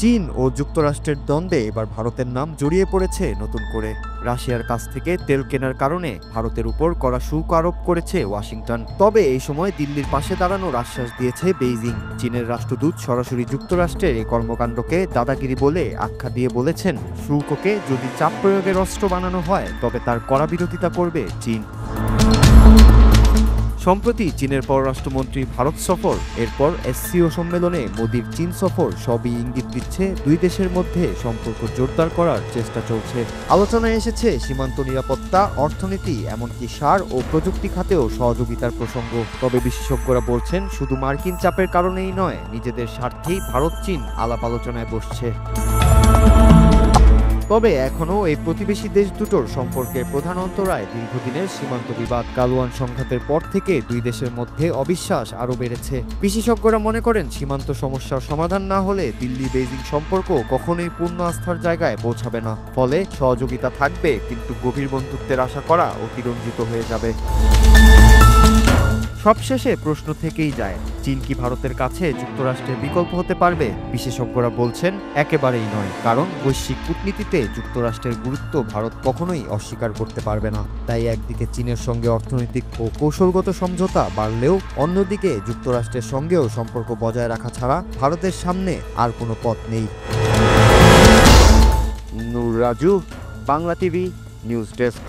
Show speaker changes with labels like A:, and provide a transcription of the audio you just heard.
A: চীন ও যুক্তরাষ্ট্রের দ্বন্দ্বে এবার ভারতের নাম জড়িয়ে পড়েছে নতুন করে। রাশিয়ার কাছ থেকে তেল কেনার কারণে ভারতের উপর কড়া শুল্ক আরোপ করেছে ওয়াশিংটন। তবে এই সময় দিল্লির পাশে দাঁড়ানোর আশ্বাস দিয়েছে বেইজিং। চীনের রাষ্ট্রদূত সরাসরি যুক্তরাষ্ট্রের এই কর্মকাণ্ডকে দাদাগিরি বলে আখ্যা দিয়ে বলেছেন, শুল্ককে যদি চাপ প্রয়োগের অস্ত্র বানানো হয় তবে তার কড়া বিরোধিতা করবে চীন। সম্প্রতি চীনের পররাষ্ট্রমন্ত্রী ভারত সফর, এরপর এসসিও সম্মেলনে মোদির চীন সফর সবই ইঙ্গিত দিচ্ছে দুই দেশের মধ্যে সম্পর্ক জোরদার করার চেষ্টা চলছে। আলোচনায় এসেছে সীমান্ত নিরাপত্তা, অর্থনীতি, এমনকি সার ও প্রযুক্তি খাতেও সহযোগিতার প্রসঙ্গ। তবে বিশেষজ্ঞরা বলছেন, শুধু মার্কিন চাপের কারণেই নয়, নিজেদের স্বার্থেই ভারত চীন আলাপ আলোচনায় বসছে। তবে এখনও এই প্রতিবেশী দেশ দুটোর সম্পর্কের প্রধান অন্তরায় দীর্ঘদিনের সীমান্ত বিবাদ। গালওয়ান সংঘাতের পর থেকে দুই দেশের মধ্যে অবিশ্বাস আরও বেড়েছে। বিশেষজ্ঞরা মনে করেন, সীমান্ত সমস্যার সমাধান না হলে দিল্লি বেইজিং সম্পর্ক কখনোই পূর্ণ আস্থার জায়গায় পৌঁছাবে না। ফলে সহযোগিতা থাকবে, কিন্তু গভীর বন্ধুত্বের আশা করা অতিরঞ্জিত হয়ে যাবে। সবশেষে প্রশ্ন থেকেই যায়, চীন কি ভারতের কাছে যুক্তরাষ্ট্রের বিকল্প হতে পারবে? বিশেষজ্ঞরা বলছেন, একেবারেই নয়। কারণ বৈশ্বিক কূটনীতিতে যুক্তরাষ্ট্রের গুরুত্ব ভারত কখনোই অস্বীকার করতে পারবে না। তাই একদিকে চীনের সঙ্গে অর্থনৈতিক ও কৌশলগত সমঝোতা বাড়লেও অন্যদিকে যুক্তরাষ্ট্রের সঙ্গেও সম্পর্ক বজায় রাখা ছাড়া ভারতের সামনে আর কোনো পথ নেই।
B: Noor Raju, Bangla TV news desk.